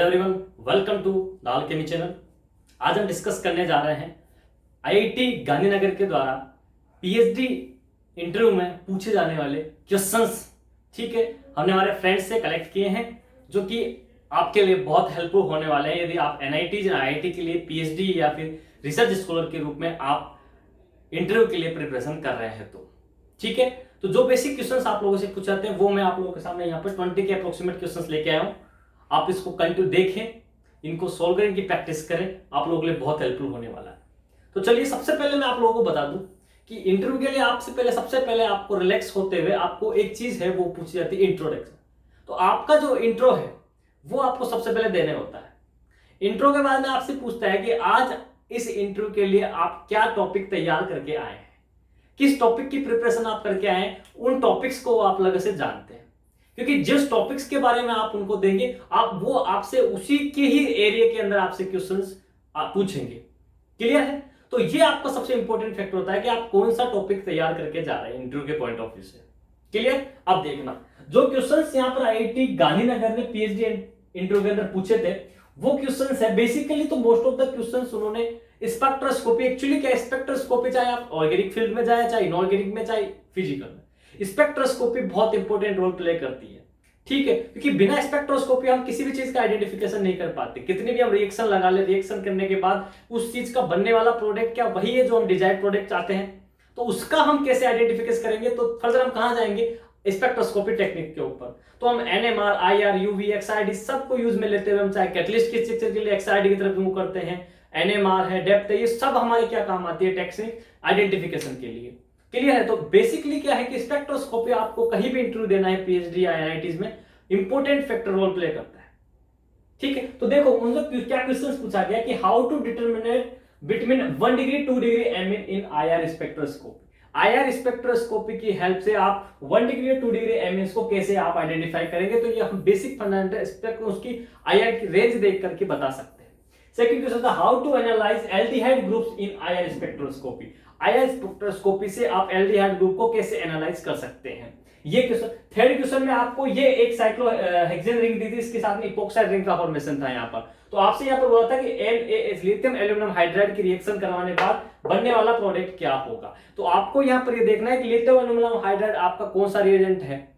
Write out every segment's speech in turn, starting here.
Hello everyone, welcome to the alchemy channel. आज हम discuss करने जा रहे हैं आईआईटी गांधीनगर के द्वारा पीएचडी इंटरव्यू में पूछे जाने वाले क्वेश्चंस। ठीक है, हमने हमारे फ्रेंड्स से कलेक्ट किए हैं जो कि आपके लिए बहुत हेल्पफुल होने वाले हैं यदि आप एनआईटी या आईआईटी के लिए पीएचडी या फिर रिसर्च स्कॉलर के रूप में आप इंटरव्यू के लिए प्रिपरेशन कर रहे हैं। तो ठीक है, तो जो बेसिक क्वेश्चंस आप लोगों से पूछे जाते हैं वो मैं आप लोगों के सामने यहाँ पर 20 के अप्रोक्सीमेट क्वेश्चंस लेके आया हूँ। आप इसको कंटिन्यू देखें, इनको सोल्व करें, इनकी प्रैक्टिस करें, आप लोगों के लिए बहुत हेल्पफुल होने वाला है। तो चलिए, सबसे पहले मैं आप लोगों को बता दूं कि इंटरव्यू के लिए सबसे पहले आपको रिलैक्स होते हुए आपको एक चीज है वो पूछी जाती है, इंट्रोडक्शन। तो आपका जो इंट्रो है वो आपको सबसे पहले देने होता है। इंट्रो के बाद में आपसे पूछता है कि आज इस इंटरव्यू के लिए आप क्या टॉपिक तैयार करके आए हैं, किस टॉपिक की प्रिपरेशन आप करके आए हैं, उन टॉपिक्स को आप लग से जानते हैं। क्योंकि जिस टॉपिक्स के बारे में आप उनको देंगे वो आपसे उसी के ही एरिया के अंदर आपसे क्वेश्चंस पूछेंगे। क्लियर है? तो ये आपका सबसे इंपॉर्टेंट फैक्टर होता है कि आप कौन सा टॉपिक तैयार करके जा रहे हैं इंटरव्यू के पॉइंट ऑफ व्यू से। क्लियर? अब देखना, जो क्वेश्चंस यहां पर आईआईटी गांधीनगर ने पीएचडी इंटरव्यू के अंदर पूछे थे वो क्वेश्चंस है बेसिकली। तो मोस्ट ऑफ द क्वेश्चंस उन्होंने स्पेक्ट्रोस्कोपी, एक्चुअली क्या स्पेक्ट्रोस्कोपी, चाहे आप ऑर्गेनिक फील्ड में जाए, चाहे इनऑर्गेनिक में, चाहे फिजिकल में, स्पेक्ट्रोस्कोपी बहुत इंपॉर्टेंट रोल प्ले करती है। ठीक है, क्योंकि बिना स्पेक्ट्रोस्कोपी हम किसी भी चीज का आइडेंटिफिकेशन नहीं कर पाते। कितनी भी हम रिएक्शन लगा ले, रिएक्शन करने के बाद उस चीज का बनने वाला प्रोडक्ट क्या वही है जो हम डिजायर्ड प्रोडक्ट चाहते हैं, तो उसका हम कैसे आइडेंटिफिकेशन करेंगे। तो फर्दर हम कहां जाएंगे, स्पेक्ट्रोस्कोपी टेक्निक के ऊपर। तो हम एनएमआर, आईआर, यूवी, एक्सआईडी सबको यूज में लेते हुए हम चाहे कैटलिस्ट के स्ट्रक्चर के लिए एक्सआईडी की तरफ मूव करते हैं, एनएमआर है, डेप्थ है, ये सब हमारे क्या काम आती है, टेक्निक आइडेंटिफिकेशन के लिए। क्लियर है? तो बेसिकली क्या है कि स्पेक्ट्रोस्कोपी आपको कहीं भी इंटरव्यू देना है पीएचडी या एनआईटीज में, इंपॉर्टेंट फैक्टर रोल प्ले करता है। ठीक है, तो देखो उनसे क्या क्वेश्चंस पूछा गया कि how to determinate between 1 degree 2 degree amine in IR spectroscopy. IR spectroscopy की हेल्प से आप 1 डिग्री 2 डिग्री एमइन को कैसे आप आइडेंटिफाई करेंगे। तो ये हम बेसिक फंडामेंटल स्पेक्ट उसकी आईआर की रेंज देख करके बता सकते हैं। सेकंड क्वेश्चन था how to analyse aldehyde groups in IR spectroscopy. IR spectroscopy से आप एल्डिहाइड ग्रुप को कैसे एनालाइज कर सकते हैं, ये क्वेश्चन। थर्ड क्वेश्चन में आपको ये एक साइक्लोहेक्सेन रिंग दी थी, इसके साथ में इपोक्साइड रिंग का फॉर्मेशन था यहाँ पर। तो आपसे यहाँ पर बोला था कि NaH लिथियम एल्यूमिनियम हाइड्राइड की रिएक्शन करवाने के बाद बनने वाला प्रोडक्ट क्या होगा। तो आपको यहाँ पर ये देखना है कि लिथियम एल्यूमिनियम हाइड्राइड आपका कौन सा रिएजेंट है,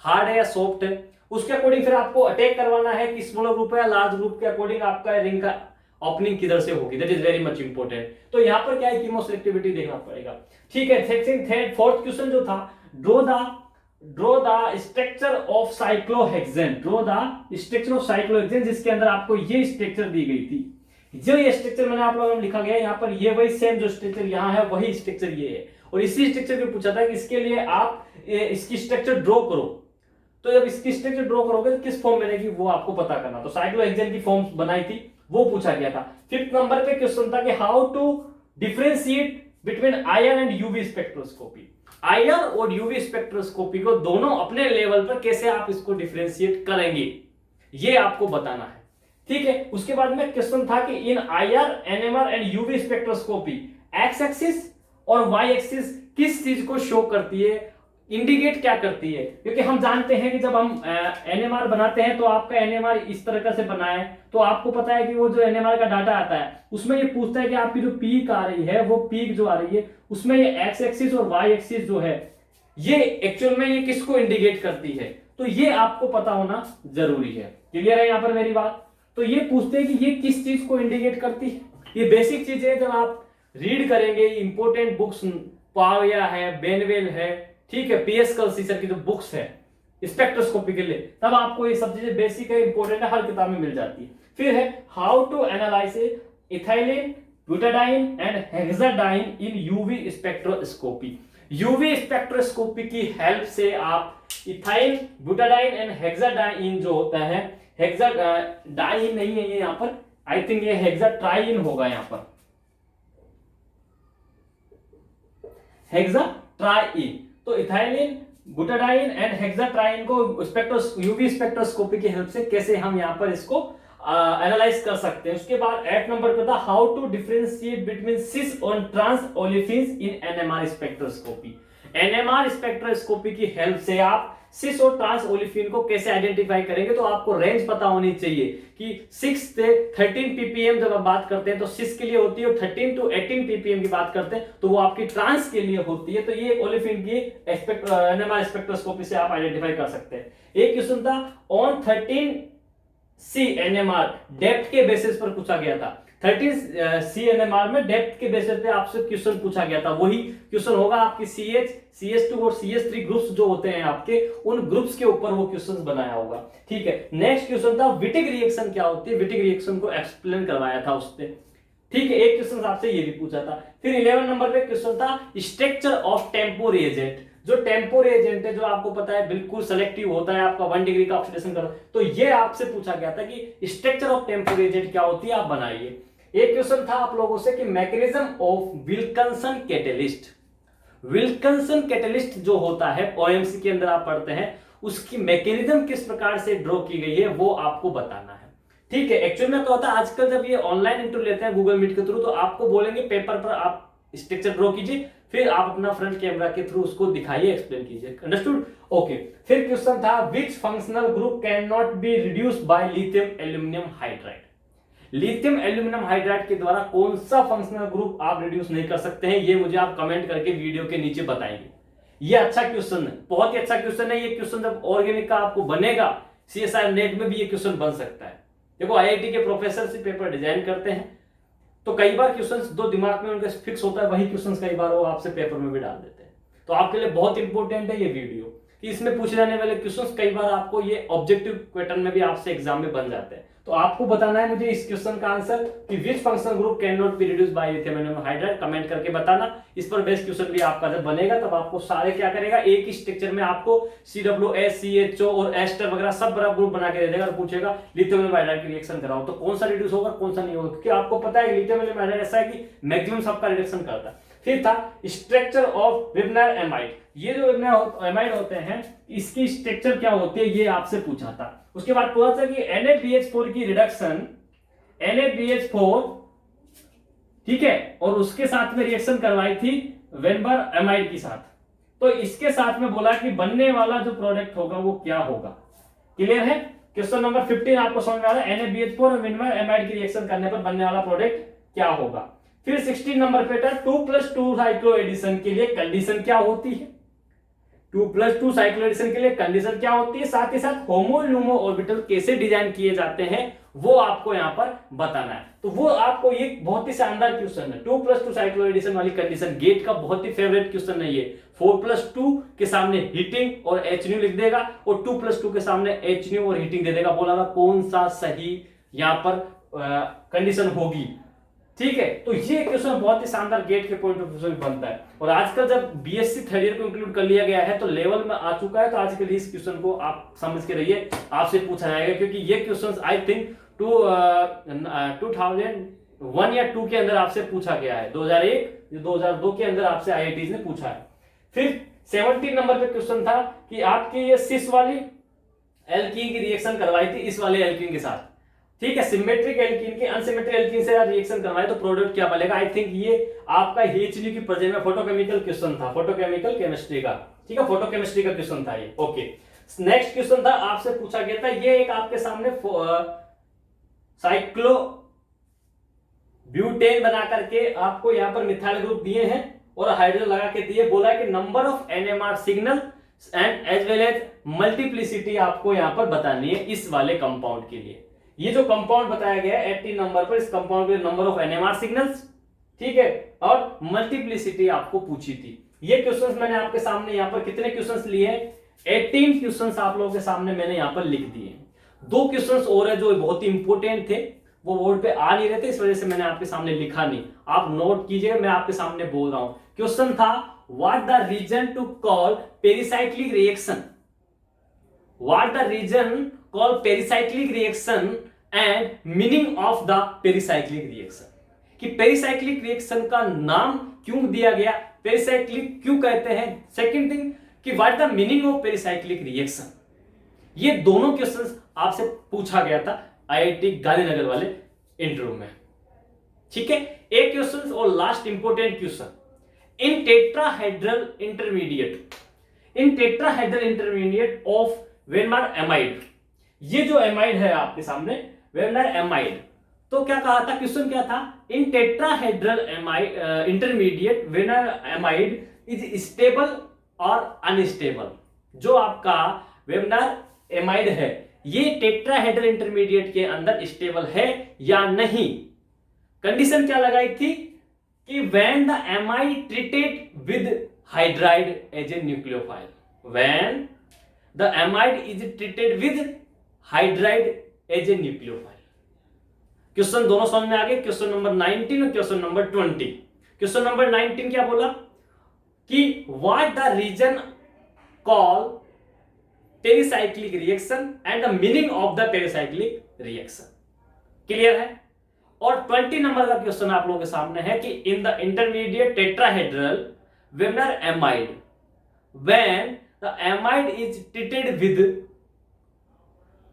हार्ड है या सॉफ्ट है। उसके अकॉर्डिंग फिर आपको अटैक करवाना है कि स्मॉलर ग्रुप है या लार्ज ग्रुप के अकॉर्डिंग आपका रिंग का ओपनिंग किधर से होगी। That is very much important. तो यहाँ पर क्या है, कीमोसेलेक्टिविटी देखना पड़ेगा। ठीक है, सेकंड फोर्थ क्वेश्चन जो था, draw the structure of cyclohexane. Draw the structure of cyclohexane, जिसके अंदर आपको ये स्ट्रक्चर दी गई थी। जो ये स्ट्रक्चर मैंने आप लोगों को लिखा गया यहाँ पर, ये वही सेम जो स्ट्रक्चर यहाँ है वही स्ट्रक्चर ये है। और इसी स्ट्रक्चर को पूछा था कि इसके लिए आप इसकी स्ट्रक्चर ड्रॉ करो। तो जब इसकी स्ट्रक्चर ड्रॉ करोगे तो किस फॉर्म बनेगी वो आपको पता करना। तो साइक्लोहेक्सेन की फॉर्म बनाई थी, वो पूछा गया था। फिफ्थ नंबर पे क्वेश्चन था कि how to differentiate between IR and UV spectroscopy. IR और यूवी स्पेक्ट्रोस्कोपी को दोनों अपने लेवल पर कैसे आप इसको डिफरेंशिएट करेंगे, ये आपको बताना है। ठीक है, उसके बाद में क्वेश्चन था कि इन IR, NMR and UV spectroscopy x axis और वाई एक्सिस किस चीज को शो करती है, इंडिकेट क्या करती है। क्योंकि हम जानते हैं कि जब हम एनएमआर बनाते हैं तो आपका एनएमआर इस तरह से बना है, तो आपको पता है कि वो जो एनएमआर का डाटा आता है उसमें ये पूछता है कि आपकी जो पीक आ रही है, वो पीक जो आ रही है उसमें ये एक्स एक्सिस और वाई एक्सिस जो है ये एक्चुअल में ये किसको इंडिकेट करती है। तो ये आपको पता होना जरूरी है। क्लियर है यहाँ पर मेरी बात? तो ये पूछते हैं कि ये किस चीज को इंडिकेट करती है। ये बेसिक चीज है, जब आप रीड करेंगे इंपोर्टेंट बुक्स, पाविया है, बेनवेल है, ठीक है, पीएस कल्सीसर की जो बुक्स है स्पेक्ट्रोस्कोपी के लिए, तब आपको ये सब चीजें बेसिक है, इंपॉर्टेंट है, हर किताब में मिल जाती है। फिर है how to analyse ethylene, butadiene and hexadiene in UV spectroscopy. UV spectroscopy की हेल्प से आप इथाइल, ब्यूटाडाइन एंड हेक्साडाइन जो होता है, हेक्साडाइन नहीं है ये यहाँ पर, आई थिंक ये हेक्साट्राइन होगा यहाँ पर, हेक्साट्राइन। तो इथाइलिन, ब्यूटाडाइन एंड हेक्साट्राइन को यूवी स्पेक्ट्रोस्कोपी की हेल्प से कैसे हम यहाँ पर इसको एनालाइज कर सकते हैं। उसके बाद 8 नंबर पे था how to differentiate between cis और trans olefins in NMR spectroscopy. NMR spectroscopy की हेल्प से आप सिस और ट्रांस ओलिफिन को कैसे आइडेंटिफाई करेंगे, तो आपको रेंज पता होनी चाहिए कि 6 से 13 ppm जब आप बात करते हैं तो सिस के लिए होती है, और 13 to 18 ppm की बात करते हैं तो वो आपकी ट्रांस के लिए होती है। तो ये ओलिफिन की एनएमआर स्पेक्ट्रोस्कोपी से आप आइडेंटिफाई कर सकते हैं। एक क्वेश्चन था ऑन 13C NMR डेप्थ के बेसिस पर पूछा गया था। 13C NMR में डेप्थ के बेसिस पे आपसे क्वेश्चन पूछा गया था। वही क्वेश्चन होगा आपकी CH, CH2 और CH3 ग्रुप्स जो होते हैं आपके, उन ग्रुप्स के ऊपर वो क्वेश्चन बनाया होगा। ठीक है, नेक्स्ट क्वेश्चन था विटिक रिएक्शन क्या होती है, विटिक रिएक्शन को एक्सप्लेन करवाया था उससे। ठीक है, एक क्वेश्चन आपसे ये भी पूछा था। फिर 11 नंबर पे क्वेश्चन था स्ट्रक्चर ऑफ टेम्पो रिएजेंट। जो टेम्पो रिएजेंट है, जो आपको पता है बिल्कुल सेलेक्टिव होता है, आपका 1 डिग्री का ऑक्सीडेशन कर, तो ये आपसे पूछा गया था कि स्ट्रक्चर ऑफ टेम्पो रिएजेंट क्या होती है, आप बनाइए। एक क्वेश्चन था आप लोगों से कि mechanism of Wilkinson catalyst. Wilkinson catalyst जो होता है ओएमसी के अंदर आप पढ़ते हैं, उसकी मैकेनिज्म किस प्रकार से ड्रॉ की गई है वो आपको बताना है। ठीक है, एक्चुअल में क्या होता है आजकल जब ये ऑनलाइन इंटरव्यू लेते हैं गूगल मीट के थ्रू, तो आपको बोलेंगे पेपर पर आप स्ट्रक्चर ड्रॉ कीजिए, फिर आप अपना फ्रंट कैमरा के थ्रू उसको दिखाइए, एक्सप्लेन कीजिए। अंडरस्टूड? ओके। फिर क्वेश्चन था विच functional group can not be reduced by lithium aluminium hydride. Lithium aluminium hydride के द्वारा कौन सा फंक्शनल ग्रुप आप रिड्यूस नहीं कर सकते हैं, ये मुझे आप कमेंट करके वीडियो के नीचे बताएंगे। ये अच्छा क्वेश्चन है, बहुत ही अच्छा क्वेश्चन है। ये क्वेश्चन जब ऑर्गेनिक का आपको बनेगा, CSIR नेट में भी ये क्वेश्चन बन सकता है। देखो IIT के प्रोफेसर से पेपर डिजाइन करते हैं, तो कई बार क्वेश्चंस दो दिमाग में उनका फिक्स होता है, वही क्वेश्चंस कई बार वो आपसे पेपर में भी डाल देते हैं। तो आपके लिए बहुत इंपॉर्टेंट है ये वीडियो कि इसमें पूछे जाने वाले क्वेश्चंस कई बार आपको ये ऑब्जेक्टिव पैटर्न में भी आपसे एग्जाम में बन जाते हैं। तो आपको बताना है मुझे इस क्वेश्चन का आंसर कि विच functional group can not be reduced by lithium aluminium hydride, comment करके बताना। इस पर बेस्ट क्वेश्चन भी आपका जब बनेगा तब आपको सारे क्या करेगा, एक ही स्ट्रक्चर में आपको CWS, CHO और एस्टर वगैरह सब बड़ा ग्रुप बना के दे देगा और पूछेगा लिथियम एल्यूमिनियम हाइड्राइड की रिएक्शन कराओ, तो कौन सा रिड्यूस होगा कौन सा नहीं होगा, क्योंकि आपको पता है लिथियम एल्यूमिनियम हाइड्राइड ऐसा है कि मैक्सिमम सबका रिडक्शन करता है। फिर था स्ट्रक्चर ऑफ वेबनार एमाइड। ये जो वेबनार एमाइड होते हैं इसकी स्ट्रक्चर क्या होती है ये आपसे पूछा था। उसके बाद पूछा था कि NaBH4 की रिडक्शन, NaBH4 ठीक है, और उसके साथ में रिएक्शन करवाई थी वेबनार एमाइड के साथ, तो इसके साथ में बोला कि बनने वाला जो प्रोडक्ट होगा वो क्या होगा। क्लियर है? क्वेश्चन नंबर 15 आपको समझ में आ रहा है, NaBH4 और वेबनार एमाइड की रिएक्शन करने पर बनने वाला प्रोडक्ट क्या होगा। फिर 16 नंबर पे था 2+2 साइक्लो एडिशन के लिए कंडीशन क्या होती है, 2+2 साइक्लो एडिशन के लिए कंडीशन क्या होती है, साथ ही साथ होमो लूमो ऑर्बिटल कैसे डिजाइन किए जाते हैं वो आपको यहां पर बताना है। तो वो आपको ये बहुत ही शानदार क्वेश्चन है, 2+2 साइक्लो एडिशन वाली कंडीशन गेट का बहुत ही फेवरेट क्वेश्चन है ये। 4+2 के सामने हीटिंग और HNO लिख देगा और 2+2 के सामने HNO और हीटिंग दे देगा, बोला कौन सा सही यहां पर कंडीशन होगी। ठीक है, तो ये क्वेश्चन बहुत ही शानदार गेट के पॉइंट ऑफ व्यू से बनता है, और आजकल जब BSc थर्ड ईयर को इंक्लूड कर लिया गया है तो लेवल में आ चुका है, तो आज के लिए इस क्वेश्चन को आप समझ के रहिए, आपसे पूछा जाएगा, क्योंकि ये क्वेश्चन आई थिंक 2001 या 2 के अंदर आपसे पूछा गया है, 2001 2002 के अंदर आपसे IIT ने पूछा है। फिर 17 नंबर पे क्वेश्चन था कि आपकी ये सिस वाली एल्कीन की रिएक्शन करवाई थी इस वाले एल्कीन के साथ, ठीक है, सिमेट्रिक एल्कीन की अनसिमेट्रिक एल्कीन से रिएक्शन करवाए तो प्रोडक्ट क्या बनेगा। आई थिंक ये आपका HNO की प्रेजेंस में फोटोकेमिकल क्वेश्चन था, फोटोकेमिकल केमिस्ट्री का, ठीक है, फोटोकेमिस्ट्री का क्वेश्चन था ये। ओके, नेक्स्ट क्वेश्चन था आपसे पूछा गया था, ये एक आपके सामने साइक्लो ब्यूटेन बना करके आपको यहां पर मिथाइल ग्रुप दिए हैं और हाइड्रोजन लगा के दिए, बोला है कि number of NMR signal and as well as multiplicity आपको यहां पर बतानी है इस वाले कंपाउंड के लिए। ये जो कंपाउंड बताया गया है 18 नंबर पर, इस कंपाउंड के नंबर ऑफ NMR सिग्नल्स, ठीक है, और मल्टीप्लिसिटी आपको पूछी थी। ये क्वेश्चंस मैंने आपके सामने यहां पर कितने क्वेश्चंस लिए हैं, 18 क्वेश्चंस आप लोगों के सामने मैंने यहां पर लिख दिए। 2 क्वेश्चंस और है जो बहुत ही इंपॉर्टेंट थे, वो बोर्ड पे आ नहीं रहे थे, इस वजह से मैंने आपके सामने लिखा नहीं, आप नोट कीजिएगा, मैं आपके सामने बोल रहा हूं। क्वेश्चन था what the reason to call pericyclic reaction, what the reason call pericyclic reaction and meaning of the pericyclic reaction, कि पेरिसाइक्लिक रिएक्शन का नाम क्यों दिया गया, पेरिसाइक्लिक क्यों कहते हैं, सेकंड थिंग कि what the meaning of pericyclic reaction. ये दोनों क्वेश्चंस आपसे पूछा गया था IIT गांधीनगर वाले इंटरव्यू में, ठीक है। एक क्वेश्चन और last important question, in tetrahedral intermediate of Weinreb amide. ये जो एमाइड है आपके सामने वेनमार एमाइड, तो क्या कहा था, क्वेश्चन क्या था, in tetrahedral intermediate Weinreb amide is stable और अनस्टेबल। जो आपका वेनमार एमाइड है ये टेट्राहेड्रल इंटरमीडिएट के अंदर स्टेबल है या नहीं। कंडीशन क्या लगाई थी कि when the amide treated with hydride as a nucleophile, when the amide is treated with hydride as a nucleophile. Question दोनों समझ में आ गए, क्वेश्चन नंबर 19 और क्वेश्चन नंबर 20। क्वेश्चन नंबर 19 क्या बोला कि what the reason call pericyclic reaction and the meaning of the pericyclic reaction. Clear है। और 20 नंबर का क्वेश्चन आप लोगों के सामने है कि in the intermediate tetrahedral Weinreb amide, when the amide is treated with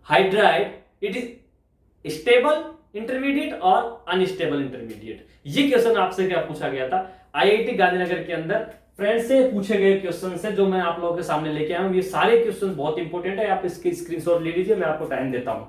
hydride, it is stable intermediate और अनस्टेबल इंटरमीडिएट। ये क्वेश्चन आपसे क्या पूछा गया था आईआईटी गांधीनगर के अंदर, फ्रेंड से पूछे गए क्वेश्चन से जो मैं आप लोगों के सामने लेके आया हूं। ये सारे क्वेश्चन बहुत इंपॉर्टेंट है, आप इसकी स्क्रीनशॉट ले लीजिए, मैं आपको टाइम देता हूं।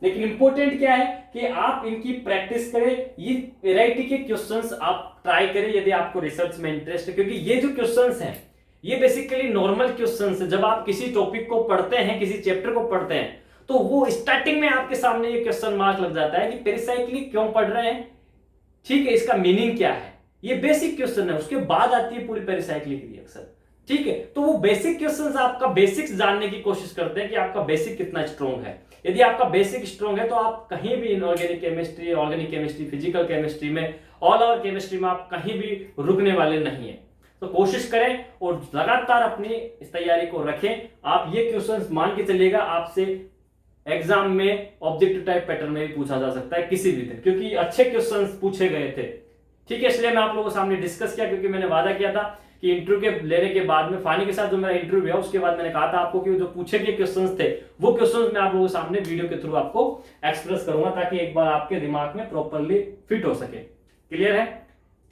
लेकिन इंपॉर्टेंट क्या है कि आप इनकी प्रैक्टिस करें, ये वैरायटी के क्वेश्चंस आप ट्राई करें यदि आपको रिसर्च में इंटरेस्ट है, क्योंकि ये जो क्वेश्चंस हैं ये बेसिकली नॉर्मल क्वेश्चंस है। जब आप किसी टॉपिक को पढ़ते हैं, किसी चैप्टर को पढ़ते हैं, तो वो स्टार्टिंग में आपके सामने ये क्वेश्चन मार्क लग जाता है कि पेरिसाइक्लिक क्यों पढ़ रहे हैं, ठीक है, इसका मीनिंग क्या है, ये बेसिक क्वेश्चन है। उसके बाद आती है पूरी पेरिसाइक्लिक रिएक्शन, ठीक है। तो वो बेसिक क्वेश्चंस आपका बेसिक्स जानने की कोशिश करते हैं कि आपका बेसिक कितना स्ट्रॉन्ग है। यदि आपका बेसिक स्ट्रॉन्ग है तो आप कहीं भी इनऑर्गेनिक केमिस्ट्री, फिजिकल केमिस्ट्री में, ऑल ओवर केमिस्ट्री में आप कहीं भी रुकने वाले नहीं है। तो कोशिश करें और लगातार अपनी इस तैयारी को रखें। आप ये क्वेश्चंस मान के चलिएगा आपसे एग्जाम में ऑब्जेक्टिव टाइप पैटर्न में भी पूछा जा सकता है किसी भी दिन, क्योंकि अच्छे क्वेश्चंस पूछे गए थे, ठीक है। इसलिए मैं आप लोगों के सामने डिस्कस किया, क्योंकि मैंने वादा किया था कि इंटरव्यू के लेने के बाद में फानी के साथ जो मेरा इंटरव्यू हुआ उसके बाद मैंने कहा था आपको कि जो पूछे गए क्वेश्चंस थे वो क्वेश्चंस मैं आप लोगों के सामने वीडियो के थ्रू आपको एक्सप्रेस करूंगा, ताकि एक बार आपके दिमाग में प्रॉपरली फिट हो सके। क्लियर है,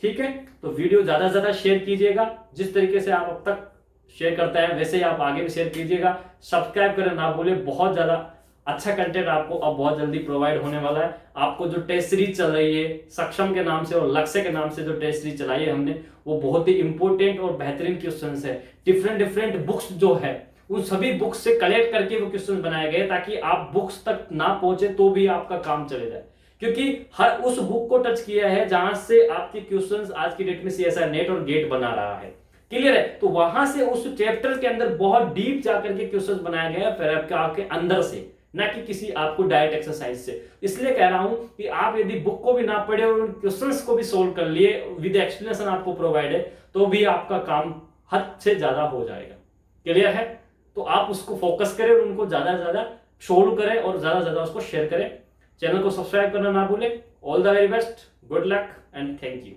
ठीक है। तो वीडियो ज्यादा से ज्यादा शेयर कीजिएगा, जिस तरीके से आप अब तक शेयर करते हैं वैसे ही आप आगे भी शेयर कीजिएगा। सब्सक्राइब करें ना भूले, बहुत ज्यादा अच्छा कंटेंट आपको अब बहुत जल्दी प्रोवाइड होने वाला है। आपको जो टेस्ट सीरीज चल रही है सक्षम के नाम से और लक्ष्य के नाम से जो टेस्ट सीरीज चलाई है हमने, वो बहुत ही इंपॉर्टेंट और बेहतरीन क्वेश्चंस है। डिफरेंट बुक्स जो है उन सभी बुक्स से कलेक्ट करके वो क्वेश्चन बनाए गए, ताकि आप बुक्स तक ना पहुंचे तो भी आपका काम चले जाए, क्योंकि हर उस बुक को टच किया है जहां से आपके क्वेश्चंस आज की डेट में सीएसआई नेट और गेट बना रहा है। क्लियर है। तो वहां से उस चैप्टर के अंदर बहुत डीप जाकर के क्वेश्चंस बनाया गया है, फिर आपके अंदर से, ना कि किसी आपको डायरेक्ट एक्सरसाइज से। इसलिए कह रहा हूं कि आप यदि बुक को भी ना पढ़े और उन क्वेश्चंस को भी सोल्व कर लिए विद एक्सप्लेनेशन आपको प्रोवाइड है, तो भी आपका काम हद से ज्यादा हो जाएगा। क्लियर है। तो आप उसको फोकस करें और उनको ज्यादा से ज्यादा सोल्व करें और ज्यादा से ज्यादा उसको शेयर करें। चैनल को सब्सक्राइब करना ना भूलें। All the very best, good luck and thank you.